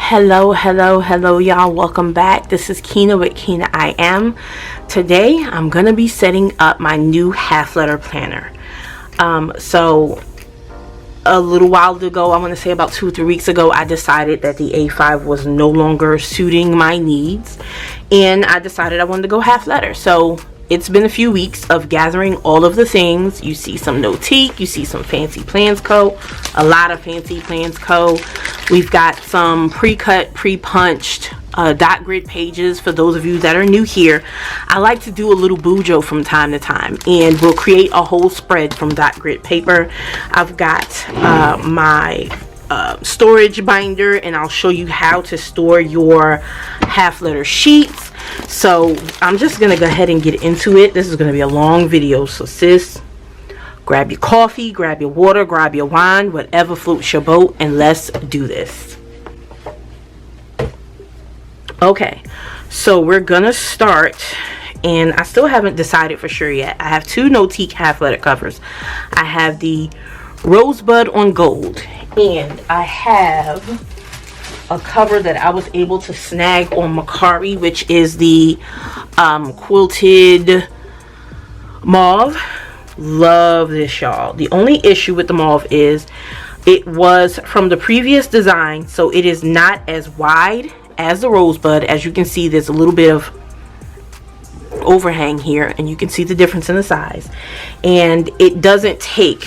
Hello y'all, welcome back. This is Kinah with KinahIAm. Today I'm gonna be setting up my new half letter planner. So a little while ago, I want to say about 2 or 3 weeks ago, I decided that the A5 was no longer suiting my needs, and I decided I wanted to go half letter. So it's been a few weeks of gathering all of the things. You see some Notiq, you see some Fancy Plans Co., a lot of Fancy Plans Co. We've got some pre-cut, pre-punched dot grid pages. For those of you that are new here, I like to do a little bujo from time to time, and we'll create a whole spread from dot grid paper. I've got my storage binder, and I'll show you how to store your half letter sheets. So I'm just gonna go ahead and get into it. This is gonna be a long video, so sis, grab your coffee, grab your water, grab your wine, whatever floats your boat, and let's do this. Okay, so we're gonna start, and I still haven't decided for sure yet. I have two Notiq half letter covers. I have the Rosebud on Gold, and I have a cover that I was able to snag on Macari, which is the quilted mauve. Love this, y'all. The only issue with the mauve is it was from the previous design, so it is not as wide as the Rosebud. As you can see, there's a little bit of overhang here, and you can see the difference in the size, and it doesn't take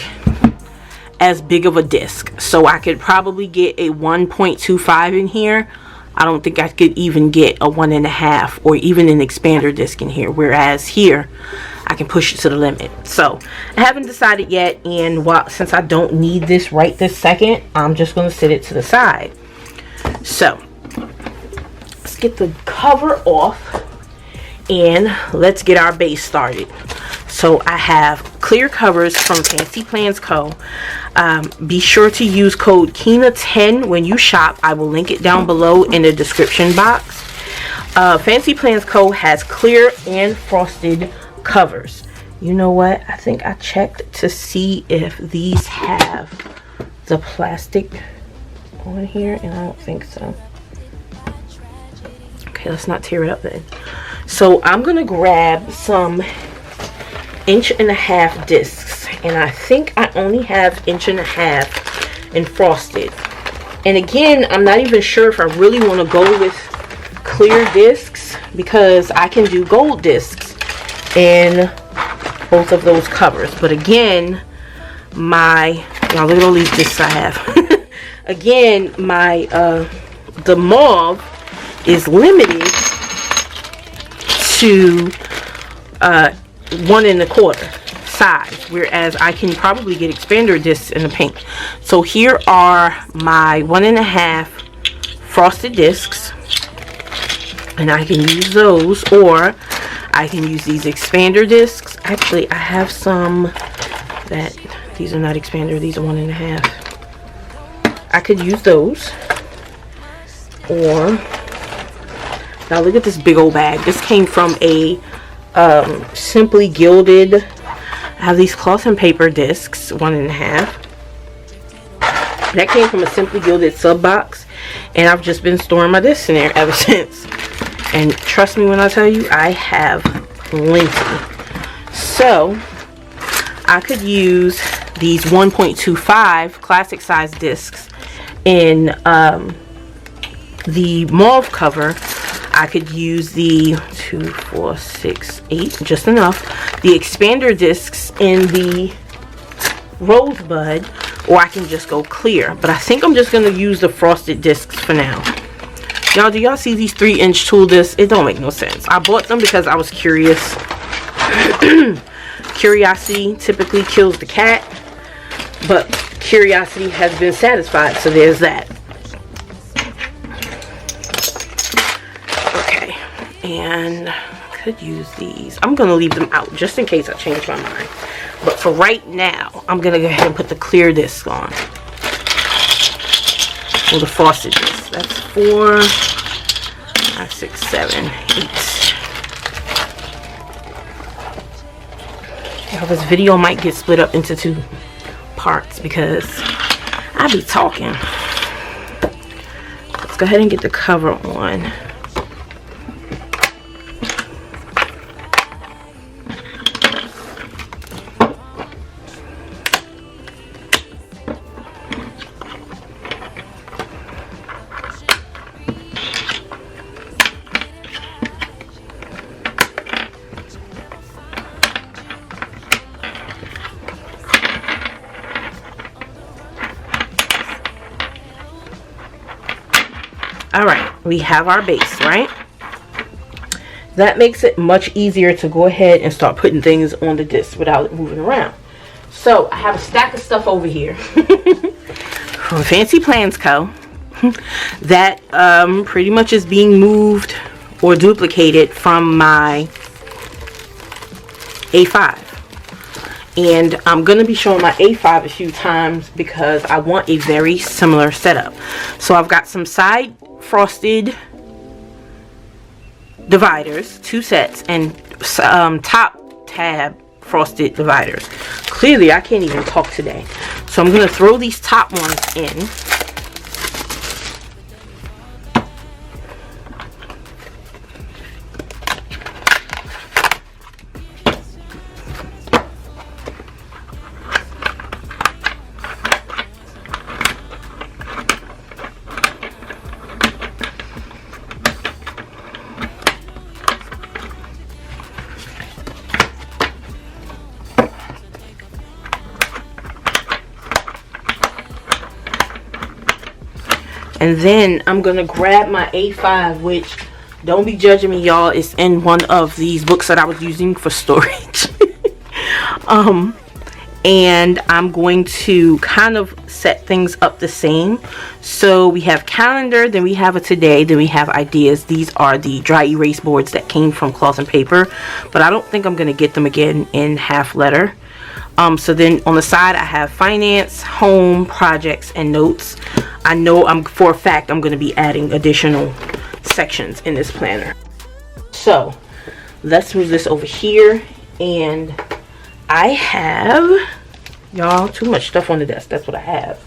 as big of a disc. So I could probably get a 1.25 in here. I don't think I could even get a 1.5 or even an expander disc in here, whereas here I can push it to the limit. So I haven't decided yet, and since I don't need this right this second, I'm just going to sit it to the side. So let's get the cover off and let's get our base started. So I have clear covers from Fancy Plans Co. Be sure to use code KINAH10 when you shop. I will link it down below in the description box. Fancy Plans Co. has clear and frosted covers. You know what? I think I checked to see if these have the plastic on here, and I don't think so. Okay, let's not tear it up then. So I'm gonna grab some 1.5 discs, and I think I only have 1.5 in frosted. And again, I'm not even sure if I really want to go with clear discs, because I can do gold discs in both of those covers. But again, y'all look at all these discs I have. Again, the mauve is limited to 1.25 size, whereas I can probably get expander discs in the pink. So here are my 1.5 frosted discs, and I can use those, or I can use these expander discs. Actually, I have some that these are not expander, these are 1.5. I could use those, or now look at this big old bag. This came from a Simply Gilded. I have these cloth and paper discs, 1.5. That came from a Simply Gilded sub box, and I've just been storing my discs in there ever since. And trust me when I tell you, I have plenty. So I could use these 1.25 classic size discs in the mauve cover. I could use the 2, 4, 6, 8, just enough, the expander discs in the Rosebud, or I can just go clear. But I think I'm just going to use the frosted discs for now. Y'all, do y'all see these 3-inch tool discs? It don't make no sense. I bought them because I was curious. Curiosity typically kills the cat, but curiosity has been satisfied, so there's that. And I could use these. I'm going to leave them out just in case I change my mind. But for right now, I'm going to go ahead and put the clear disc on. Or the frosted disc. That's 4, 5, 6, 7, 8. Now this video might get split up into 2 parts because I be talking. Let's go ahead and get the cover on. Alright, we have our base, right? That makes it much easier to go ahead and start putting things on the disc without it moving around. So, I have a stack of stuff over here from Fancy Plans Co. that pretty much is being moved or duplicated from my A5. And I'm going to be showing my A5 a few times because I want a very similar setup. So I've got some side frosted dividers, 2 sets, and top tab frosted dividers. Clearly I can't even talk today. So I'm going to throw these top ones in. And then I'm going to grab my A5, which, don't be judging me, y'all, it's in one of these books that I was using for storage. And I'm going to kind of set things up the same. So we have calendar, then we have a today, then we have ideas. These are the dry erase boards that came from Cloth and Paper, but I don't think I'm going to get them again in half letter. So then on the side I have finance, home, projects, and notes. I know for a fact I'm going to be adding additional sections in this planner. So let's move this over here, and I have, y'all, too much stuff on the desk. That's what I have.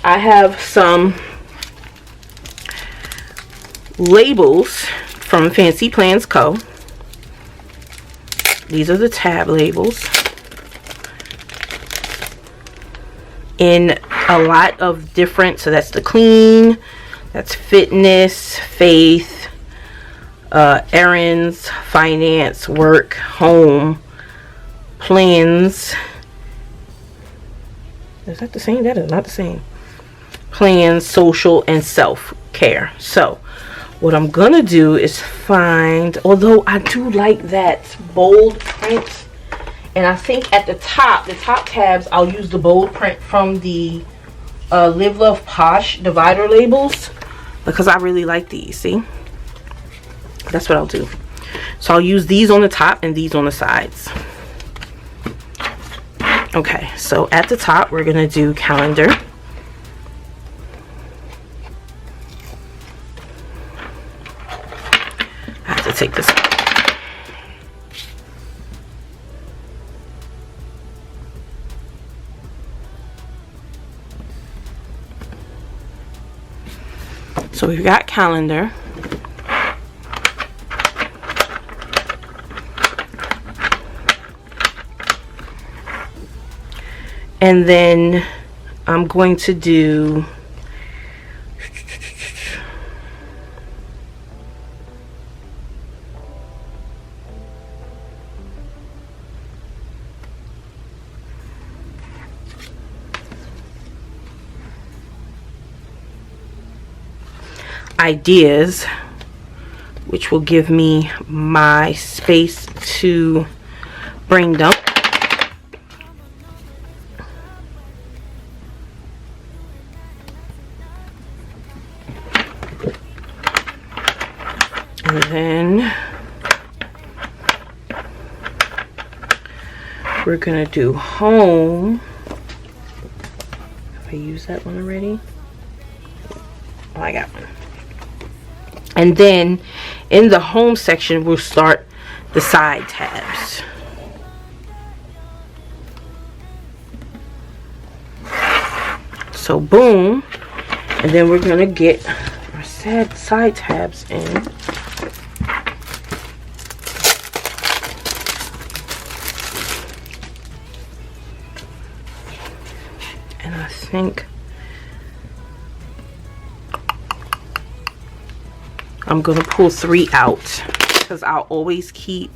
I have some labels from Fancy Plans Co. These are the tab labels. In a lot of different, so that's the clean, that's fitness, faith, errands, finance, work, home, plans. Is that the same? That is not the same. Plans, social, and self-care. So what I'm gonna do is find, although I do like that bold print, and I think at the top tabs, I'll use the bold print from the Live Love Posh divider labels, because I really like these. See, that's what I'll do. So I'll use these on the top and these on the sides. Okay, so at the top we're gonna do calendar. I have to take this. So we've got calendar. And then I'm going to do ideas, which will give me my space to bring them. And then we're gonna do home. Have I used that one already? Oh, I got one. And then in the home section we'll start the side tabs. So boom, and then we're gonna get side tabs in. And I think I'm gonna pull 3 out because I'll always keep,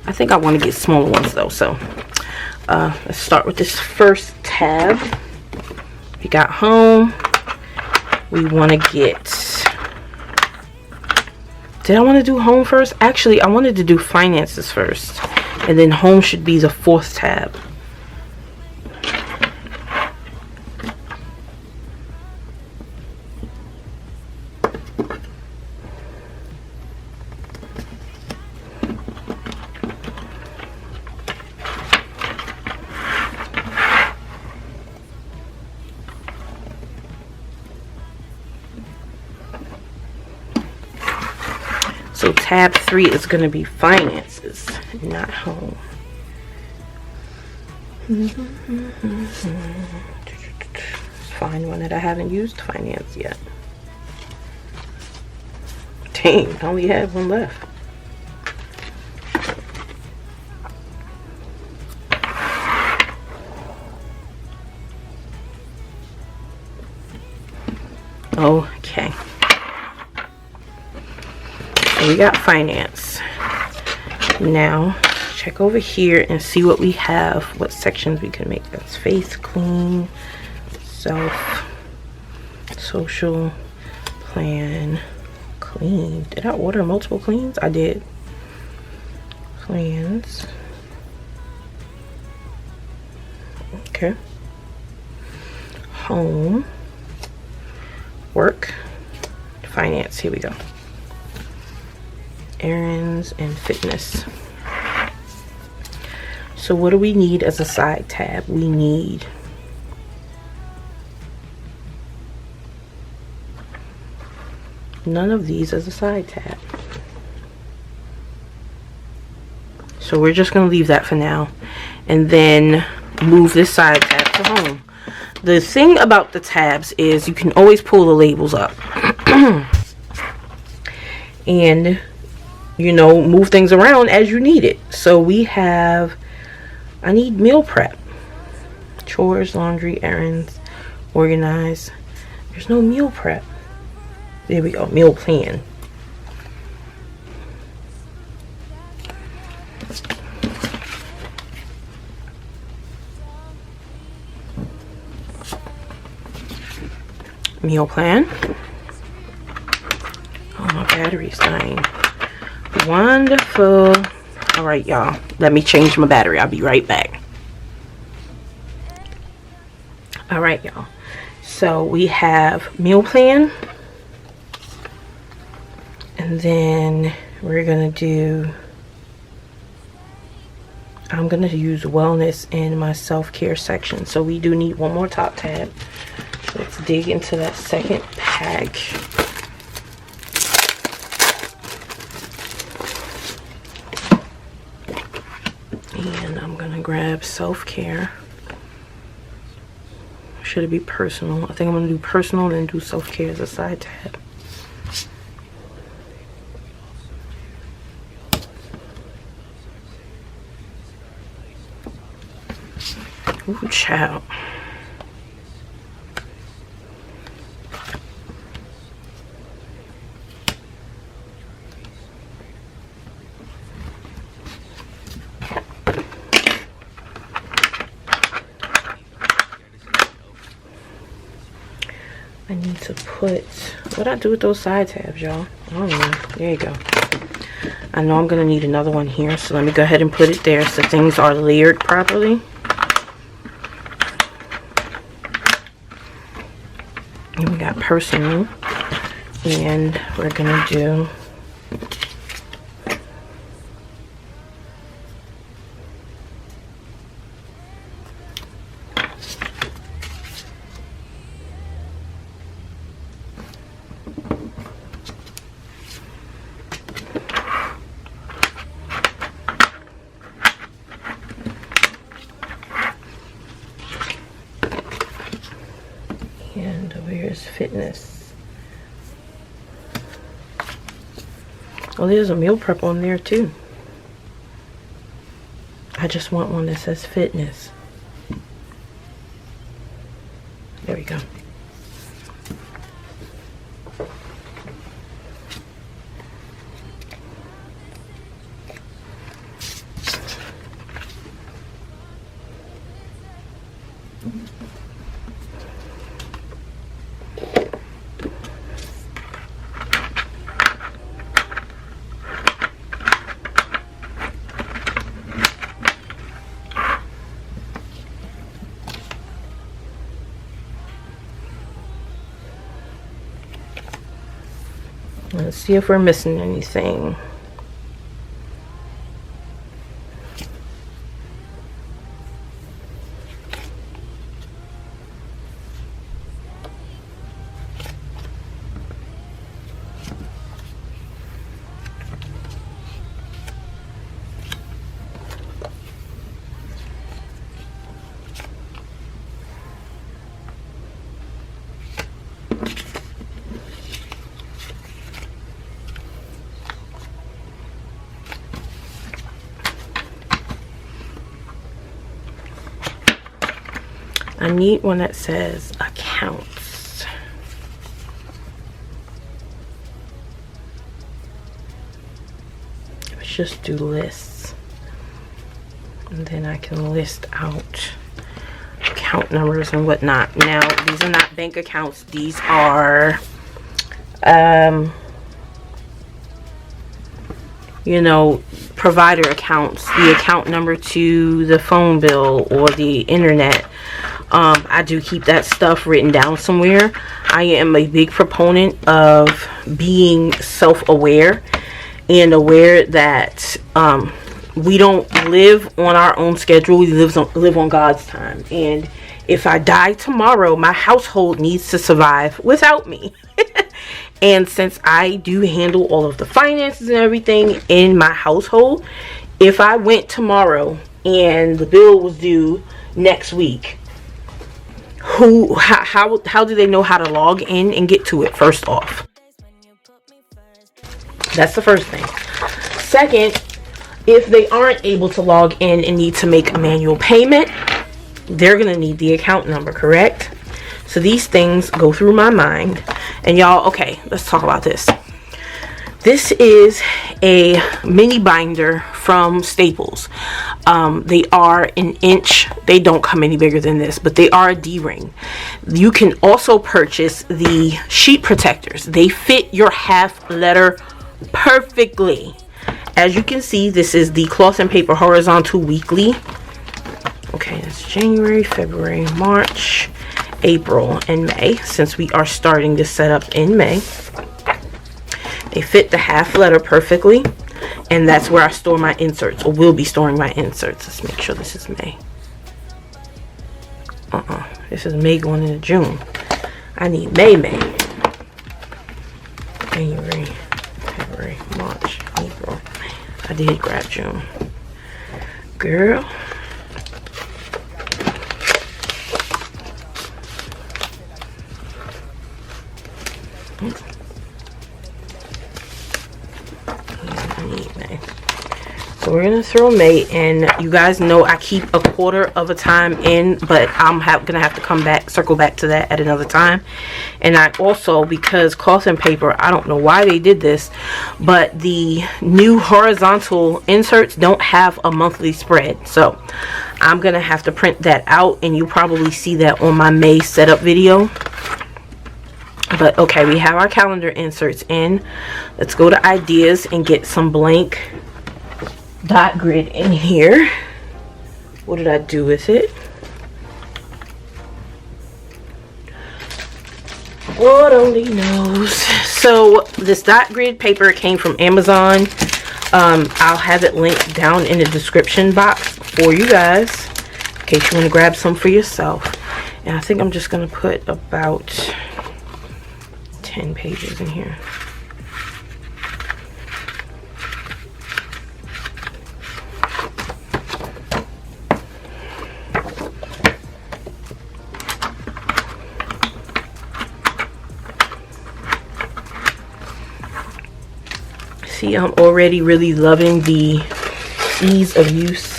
I think I want to get smaller ones though. So let's start with this first tab. We got home. We want to get, did I want to do home first? Actually, I wanted to do finances first, and then home should be the 4th tab. So tab 3 is going to be finances, not home. Find one that I haven't used finance yet. Dang, I only have one left. Okay. We got finance. Now check over here and see what we have, what sections we can make. That's face, clean, self, social, plan, clean. Did I order multiple cleans? I did. Plans. Okay. Home, work, finance. Here we go. Errands and fitness. So what do we need as a side tab? We need none of these as a side tab. So we're just going to leave that for now, and then move this side tab to home. The thing about the tabs is you can always pull the labels up and, you know, move things around as you need it. So we have, I need meal prep, chores, laundry, errands, organize. There's no meal prep. There we go, meal plan. Meal plan. Oh, my battery's dying. Wonderful. All right, y'all, let me change my battery. I'll be right back. All right, y'all, so we have meal plan, and then we're gonna do, I'm gonna use wellness in my self-care section. So we do need one more top tab. Let's dig into that second pack. And I'm gonna grab self-care. Should it be personal? I think I'm gonna do personal and then do self-care as a side tab. Ooh, child. I need to put, what I do with those side tabs, y'all? I don't know. There you go. I know I'm gonna need another one here, so let me go ahead and put it there so things are layered properly. And we got personal, and we're gonna do fitness. Oh, there's a meal prep on there too. I just want one that says fitness. There we go. Let's see if we're missing anything. I need one that says accounts. Let's just do lists. And then I can list out account numbers and whatnot. Now, these are not bank accounts. These are, you know, provider accounts. The account number to the phone bill or the internet. I do keep that stuff written down somewhere. I am a big proponent of being self-aware and aware that we don't live on our own schedule. We live on God's time. And if I die tomorrow, my household needs to survive without me. And since I do handle all of the finances and everything in my household, if I went tomorrow and the bill was due next week, how do they know how to log in and get to it? First off, that's the first thing. Second, if they aren't able to log in and need to make a manual payment, they're gonna need the account number, correct? So these things go through my mind. And y'all, okay, let's talk about this. This is a mini binder from Staples. They are an inch. They don't come any bigger than this, but they are a D-ring. You can also purchase the sheet protectors. They fit your half letter perfectly. As you can see, this is the Cloth and Paper Horizontal Weekly. Okay, that's January, February, March, April, and May, since we are starting this setup in May. They fit the half letter perfectly, and that's where I store my inserts, or will be storing my inserts. Let's make sure this is May. This is May going into June. I need May. January, February, March, April. I did grab June. Girl. So we're gonna throw May in. You guys know I keep a quarter of a time in, but I'm gonna have to circle back to that at another time. And I also, because Cloth and Paper, I don't know why they did this, but the new horizontal inserts don't have a monthly spread. So I'm gonna have to print that out, and you'll probably see that on my May setup video. But okay, we have our calendar inserts in. Let's go to ideas and get some blank dot grid in here. What did I do with it? Lord only knows. So this dot grid paper came from Amazon. I'll have it linked down in the description box for you guys in case you want to grab some for yourself. And I think I'm just going to put about 10 pages in here. See, See, I'm already really loving the ease of use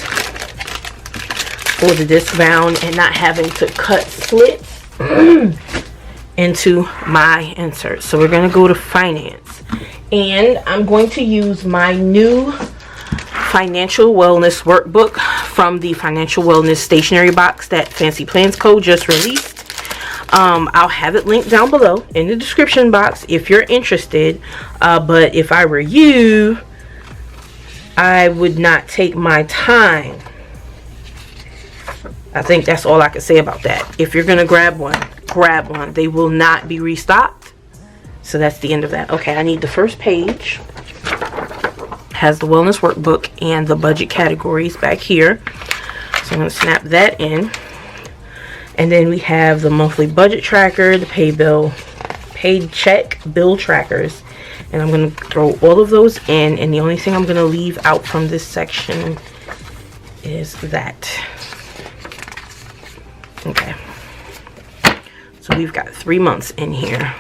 for the disc bound and not having to cut slits into my inserts. So we're going to go to finance, and I'm going to use my new financial wellness workbook from the financial wellness stationery box that Fancy Plans Co. just released. I'll have it linked down below in the description box if you're interested, but if I were you, I would not take my time. I think that's all I can say about that. If you're gonna grab one, grab one. They will not be restocked. So that's the end of that. Okay, I need the first page. Has the wellness workbook and the budget categories back here. So I'm going to snap that in. And then we have the monthly budget tracker, the paid check bill trackers. And I'm going to throw all of those in. And the only thing I'm going to leave out from this section is that. Okay. So we've got 3 months in here.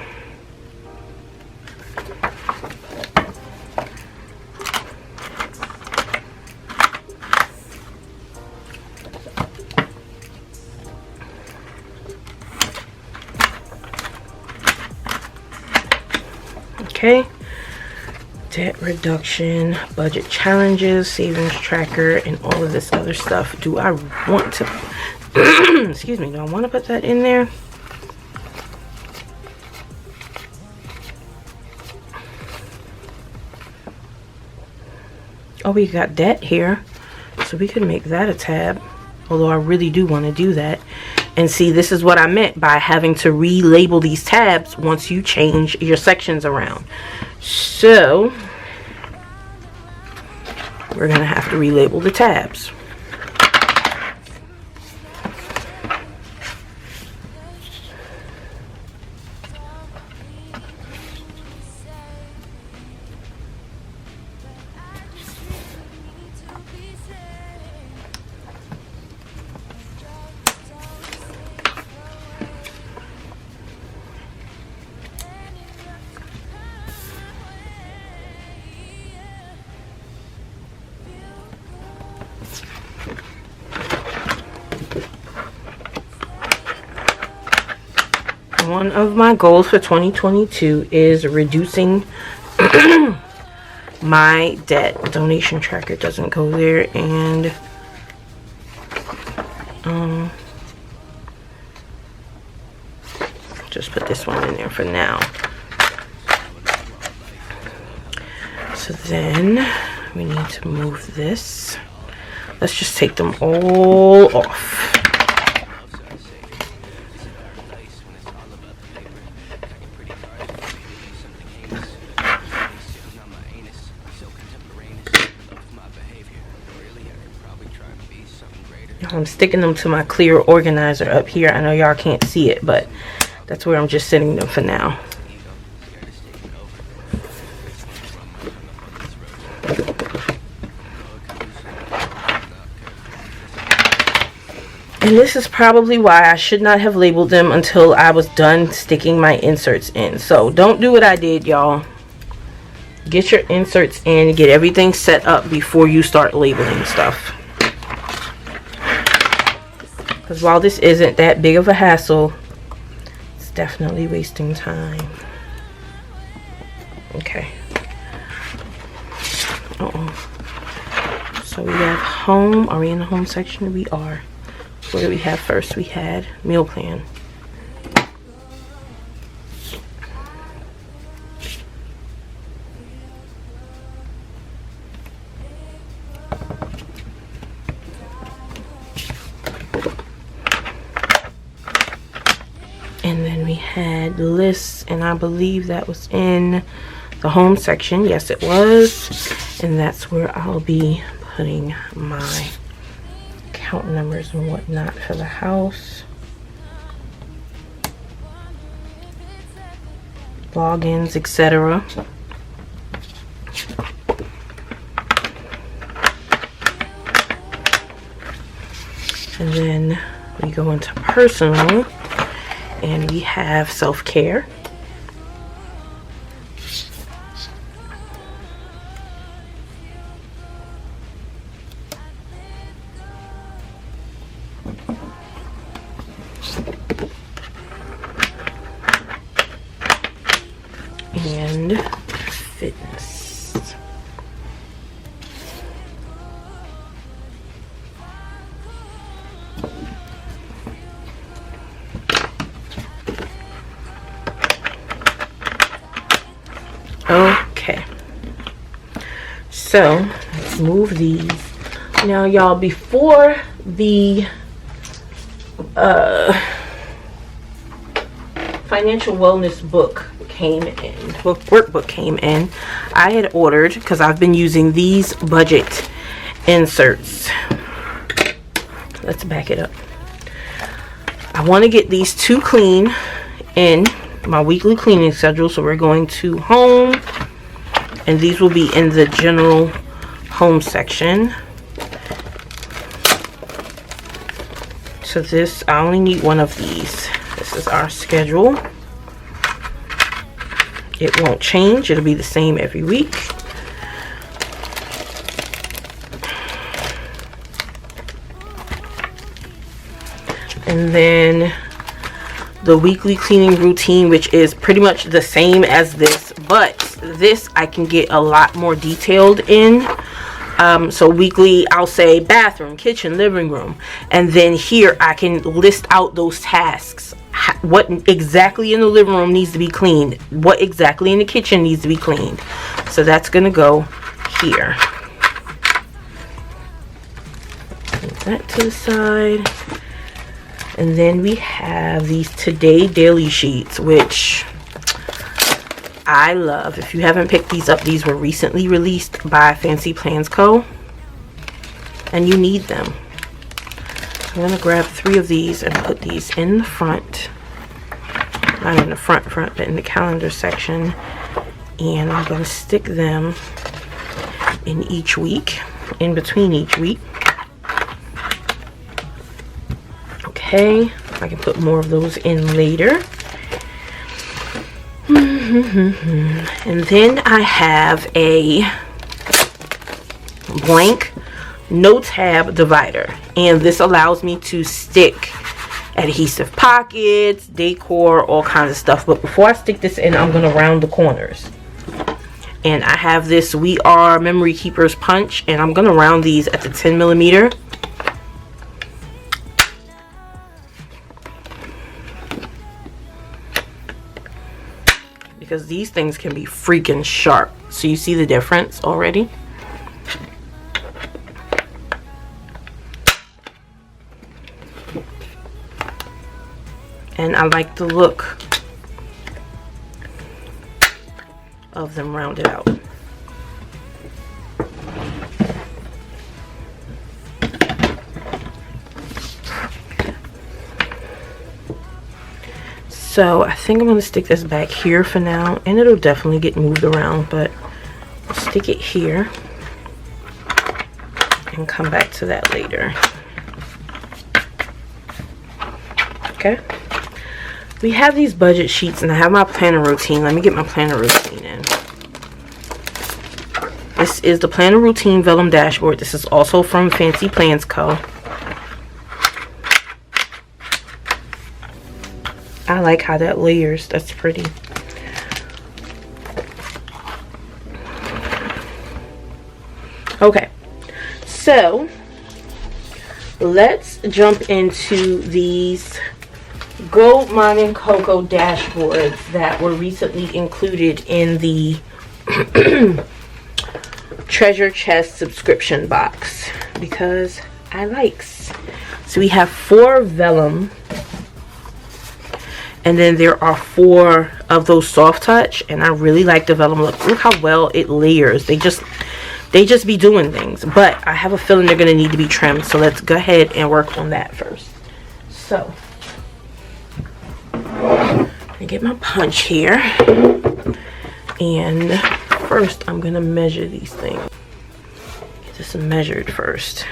Okay, debt reduction, budget challenges, savings tracker, and all of this other stuff. Do I want to excuse me, do I want to put that in there? Oh, we got debt here, so we could make that a tab, although I really do want to do that. And see, this is what I meant by having to relabel these tabs once you change your sections around. So we're going to have to relabel the tabs. One of my goals for 2022 is reducing my debt. Donation tracker doesn't go there, and just put this one in there for now. So then we need to move this. Let's just take them all off. I'm sticking them to my clear organizer up here. I know y'all can't see it, but that's where I'm just sitting them for now. And this is probably why I should not have labeled them until I was done sticking my inserts in. So don't do what I did, y'all. Get your inserts in, get everything set up before you start labeling stuff. Because while this isn't that big of a hassle, it's definitely wasting time. Okay. So we have home. Are we in the home section? We are. What did we have first? We had meal plan. And then we had lists, and I believe that was in the home section. Yes, it was. And that's where I'll be putting my account numbers and whatnot for the house. Logins, etc. And then we go into personal. And we have self-care. and Fitness. Okay, so let's move these. Now y'all, before the financial wellness book came in, workbook came in, I had ordered, because I've been using these budget inserts. Let's back it up. I want to get these two clean in my weekly cleaning schedule, so we're going to home, and these will be in the general home section. So this, I only need one of these. This is our schedule. It won't change. It'll be the same every week. And then the weekly cleaning routine, which is pretty much the same as this, but this I can get a lot more detailed in. So weekly, I'll say bathroom, kitchen, living room, and then here I can list out those tasks. What exactly in the living room needs to be cleaned, what exactly in the kitchen needs to be cleaned. So that's gonna go here. Put that to the side. And then we have these Today Daily Sheets, which I love. If you haven't picked these up, these were recently released by Fancy Plans Co. And you need them. I'm going to grab 3 of these and put these in the front. Not in the front, but in the calendar section. And I'm going to stick them in each week, in between each week. Okay, I can put more of those in later. And then I have a blank no tab divider, and this allows me to stick adhesive pockets, decor, all kinds of stuff. But before I stick this in, I'm going to round the corners. And I have this We Are Memory Keepers punch, and I'm going to round these at the 10mm. Because these things can be freaking sharp. So you see the difference already? And I like the look of them rounded out. So I think I'm going to stick this back here for now, and it'll definitely get moved around, but I'll stick it here and come back to that later. Okay, we have these budget sheets, and I have my planner routine. Let me get my planner routine in. This is the planner routine vellum dashboard. This is also from Fancy Plans Co. I like how that layers. That's pretty. Okay, so let's jump into these Gold Mining Cocoa dashboards that were recently included in the treasure chest subscription box, because I likes. So we have 4 vellum, and then there are 4 of those soft touch, and I really like the vellum look. Look how well it layers. They just be doing things, but I have a feeling they're going to need to be trimmed. So let's go ahead and work on that first. So I get my punch here, and first I'm going to measure these things. Get this measured first.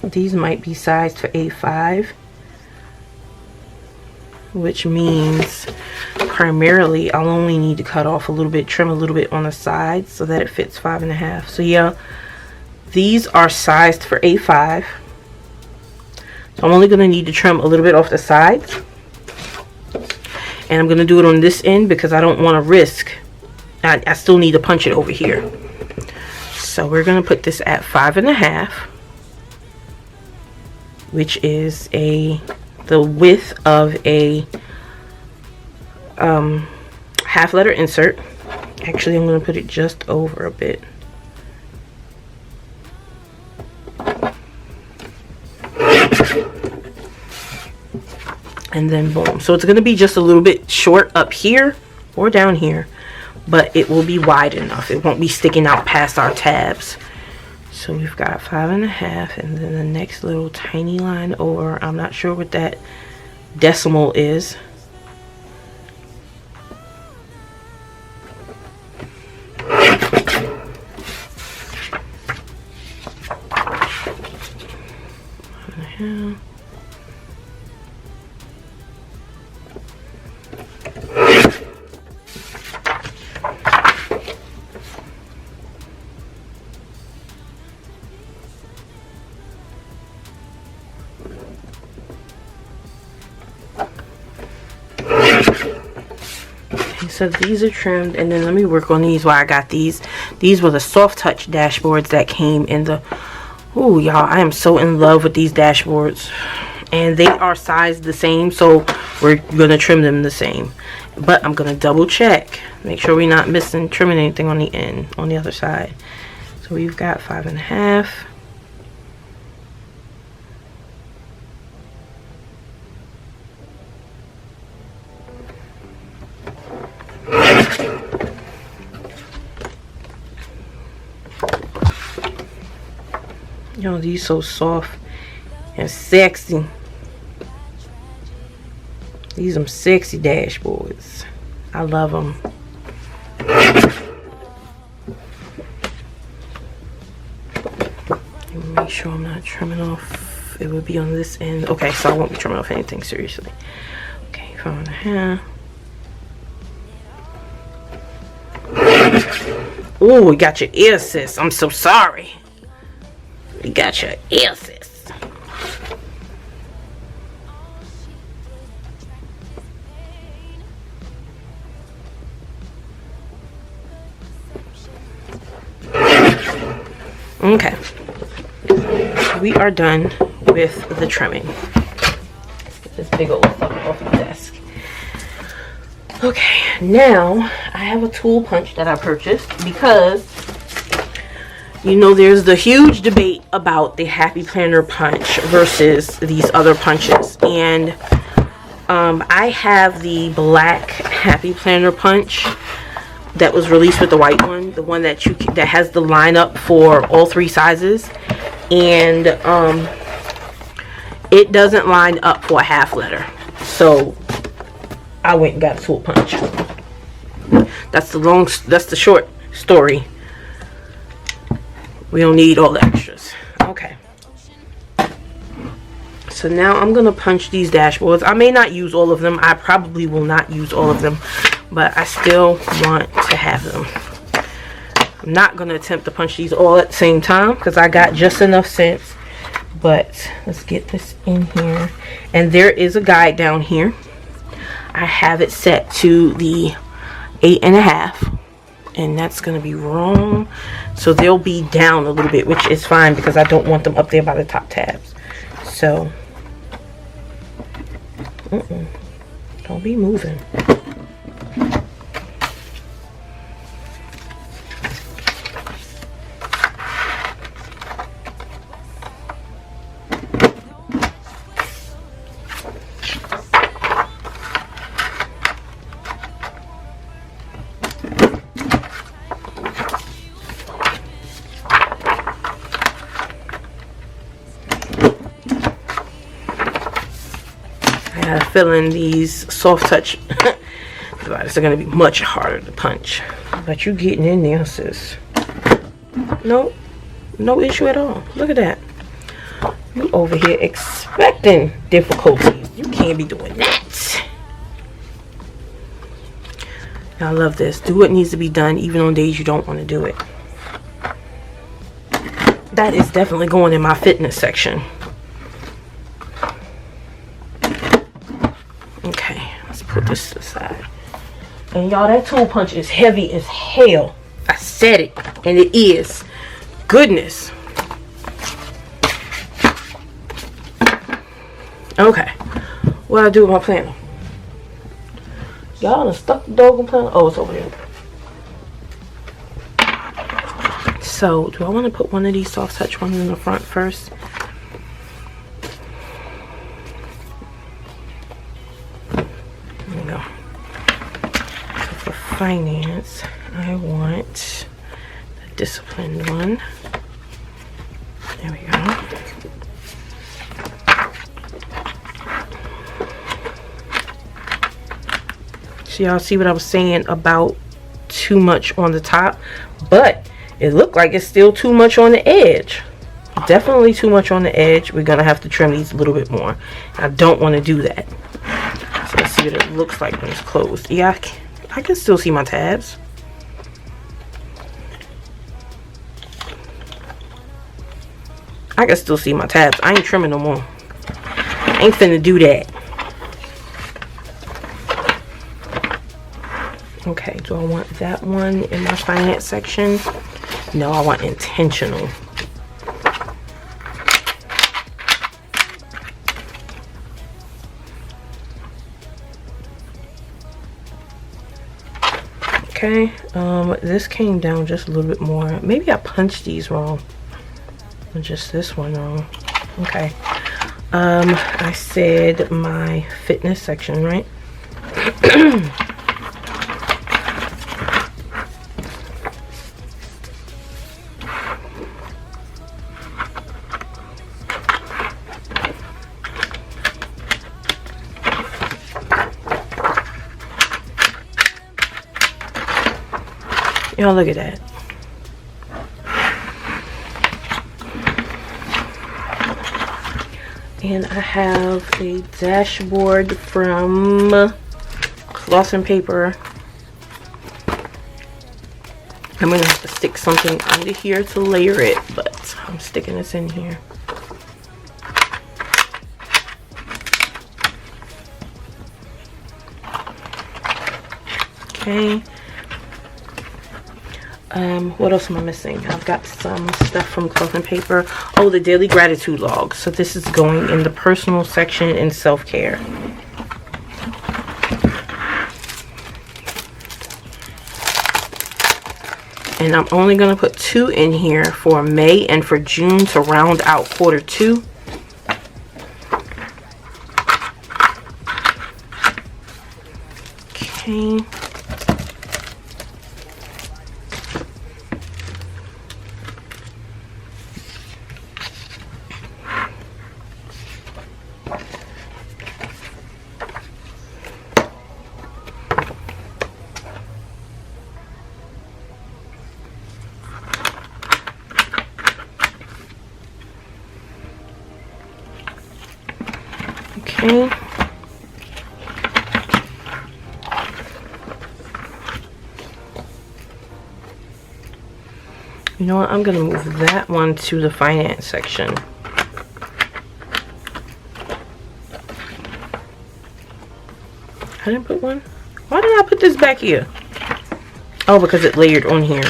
These might be sized for A5, which means primarily I'll only need to cut off a little bit, trim a little bit on the sides so that it fits 5.5. So yeah, these are sized for A5. So I'm only going to need to trim a little bit off the sides. And I'm going to do it on this end because I don't want to risk. I still need to punch it over here. So we're going to put this at 5.5, which is the width of a half letter insert. Actually, I'm going to put it just over a bit. And then boom. So it's going to be just a little bit short up here or down here, but it will be wide enough. It won't be sticking out past our tabs. So we've got 5.5, and then the next little tiny line over. I'm not sure what that decimal is. So these are trimmed, and then let me work on these while I got these. These were the soft touch dashboards that came in the... Ooh, y'all, I am so in love with these dashboards. And they are sized the same, so we're going to trim them the same. But I'm going to double check. Make sure we're not missing, trimming anything on the end, on the other side. So we've got 5.5. Yo, these so soft and sexy. These are sexy dashboards. I love them. Make sure I'm not trimming off. It would be on this end. Okay, so I won't be trimming off anything, seriously. Okay, 5.5. Oh, we got your ear, sis. I'm so sorry. We got your ear, sis. Okay. We are done with the trimming. Let's get this big old stuff off the desk. Okay, now I have a tool punch that I purchased because you know there's the huge debate about the Happy Planner punch versus these other punches, and I have the black Happy Planner punch that was released with the white one, the one that has the lineup for all 3 sizes, and it doesn't line up for a half letter, so I went and got a tool punch. That's the short story. We don't need all the extras. Okay. So now I'm going to punch these dashboards. I may not use all of them. I probably will not use all of them. But I still want to have them. I'm not going to attempt to punch these all at the same time because I got just enough sense. But let's get this in here. And there is a guide down here. I have it set to the 8.5. And that's going to be wrong. So they'll be down a little bit, which is fine because I don't want them up there by the top tabs. So, don't be moving. Feeling these soft touch devices are going to be much harder to punch, but you getting in there, sis. No issue at all. Look at that. You over here expecting difficulties. You can't be doing that. I love this. Do what needs to be done even on days you don't want to do it. That is definitely going in my fitness section. this to the side. And y'all, that tool punch is heavy as hell. I said it, and it is. Goodness. Okay, what do I do with my planner? Y'all done stuck the doggone planner. Oh, it's over there. So, do I want to put one of these soft touch ones in the front first? There we go. So for finance, I want the disciplined one. There we go. So y'all see what I was saying about too much on the top, but it looked like it's still too much on the edge. Definitely too much on the edge. We're gonna have to trim these a little bit more. I don't want to do that. So let's see what it looks like when it's closed. Yeah, I can still see my tabs. I can still see my tabs. I ain't trimming no more. I ain't finna do that. Okay, do I want that one in my finance section? No, I want intentional. Okay, this came down just a little bit more. Maybe I punched these wrong. Or just this one wrong. Okay. I said my fitness section, right? Y'all look at that. And I have a dashboard from Cloth and Paper. I'm gonna have to stick something under here to layer it, but I'm sticking this in here. Okay. What else am I missing? I've got some stuff from Cloth and Paper. Oh, the daily gratitude log. So this is going in the personal section in self-care. And I'm only going to put 2 in here for May and for June to round out quarter 2. Okay. Okay. You know what? I'm going to move that one to the finance section. I didn't put one. Why did I put this back here? Oh, because it layered on here.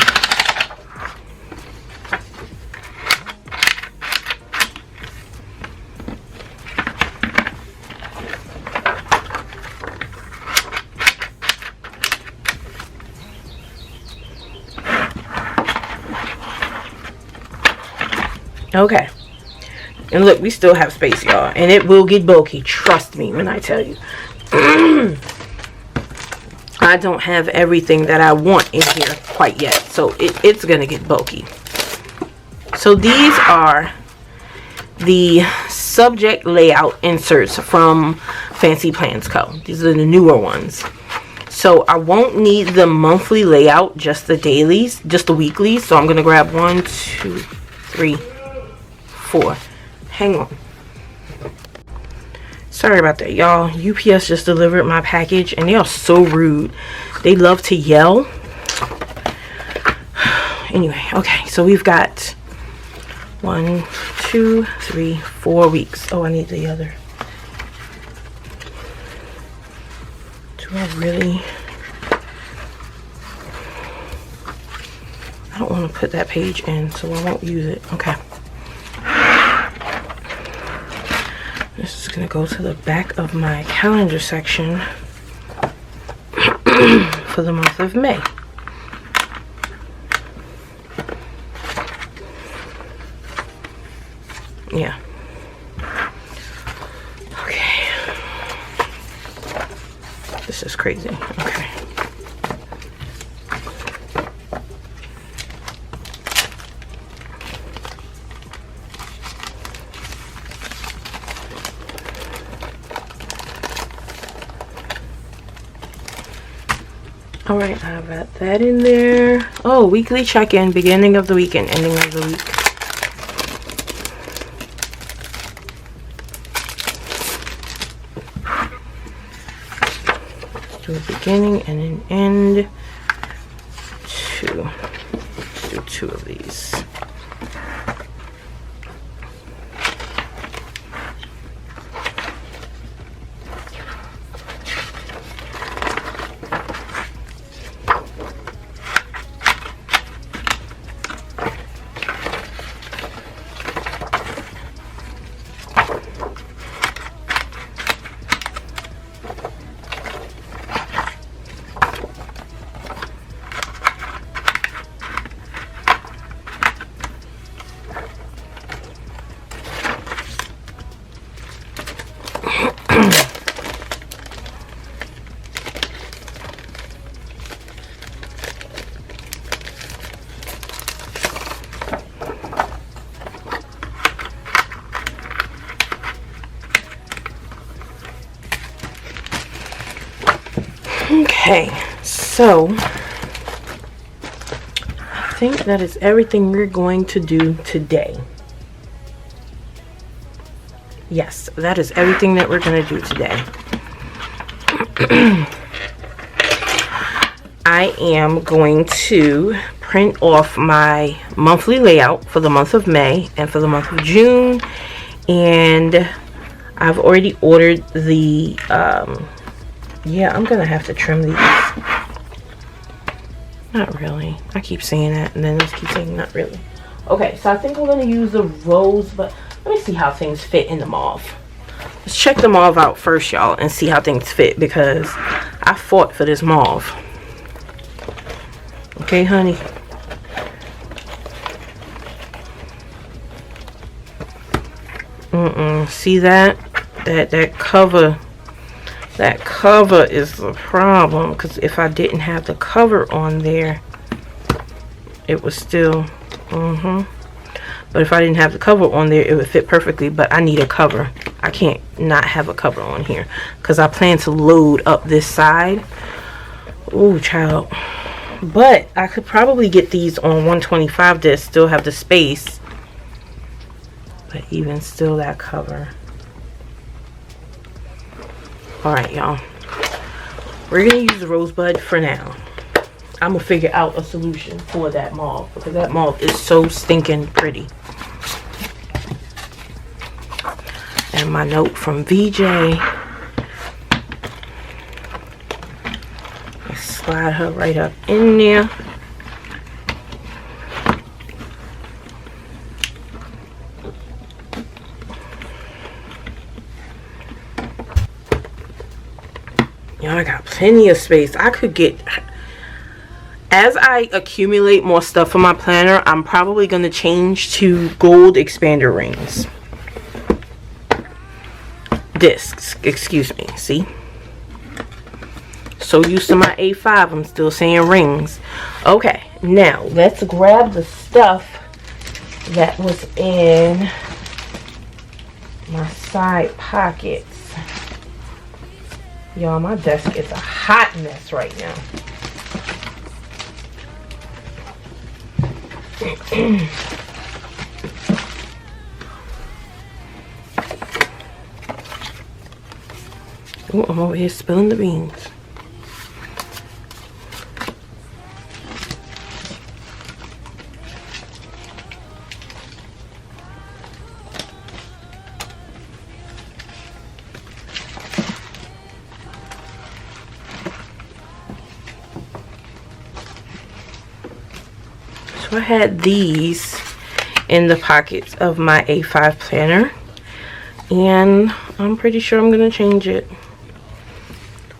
Okay, and look, we still have space, y'all, and it will get bulky. Trust me when I tell you. I don't have everything that I want in here quite yet, so it's gonna get bulky. So these are the subject layout inserts from Fancy Plans Co. These are the newer ones. So I won't need the monthly layout, just the dailies, just the weeklies. So I'm gonna grab 1, 2, 3, 4. Hang on. Sorry about that, y'all. UPS just delivered my package and they are so rude. They love to yell. Anyway, okay, so we've got 1, 2, 3, 4 weeks. Oh, I need the other. 2 Really, I don't want to put that page in, so I won't use it. Okay. This is going to go to the back of my calendar section for the month of May. Yeah. Okay. This is crazy. Okay. All right, I've got that in there. Oh, weekly check-in, beginning of the week and ending of the week. Do a beginning and an end. Let's do 2 of these. Okay, so I think that is everything we're going to do today. Yes, that is everything that we're going to do today. I am going to print off my monthly layout for the month of May and for the month of June, and I've already ordered the yeah, I'm gonna have to trim these. Not really. I keep saying that and then I keep saying not really. Okay, so I think I'm gonna use the rose, but let me see how things fit in the mauve. Let's check the mauve out first, y'all, and see how things fit, because I fought for this mauve. Okay, honey. See that? That cover is the problem, because if I didn't have the cover on there, it was still but if I didn't have the cover on there, it would fit perfectly. But I need a cover. I can't not have a cover on here, because I plan to load up this side. Ooh, child. But I could probably get these on 125 to still have the space, but even still, that cover. Alright, y'all, we're gonna use the rosebud for now. I'm gonna figure out a solution for that mauve, because that mauve is so stinking pretty. And my note from VJ, I slide her right up in there. I got plenty of space. I could get, as I accumulate more stuff for my planner, I'm probably going to change to gold expander rings. Discs, excuse me. See? So used to my A5, I'm still saying rings. Okay, now let's grab the stuff that was in my side pockets. Y'all, my desk is a hot mess right now. Ooh, I'm over here spilling the beans. I had these in the pockets of my A5 planner, and I'm pretty sure I'm gonna change it.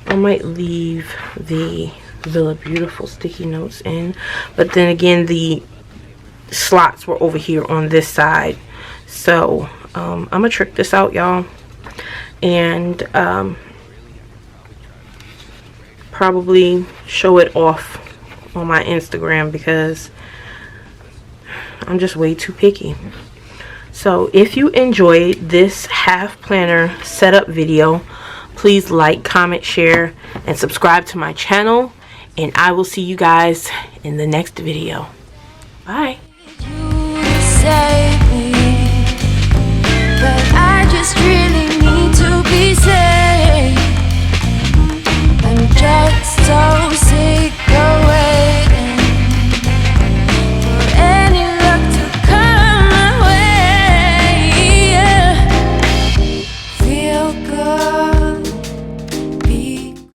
I might leave the Villa Beautiful sticky notes in, but then again the slots were over here on this side, so I'm gonna trick this out, y'all, and probably show it off on my Instagram because I'm just way too picky. So if you enjoyed this half planner setup video, please like, comment, share, and subscribe to my channel, and I will see you guys in the next video. Bye.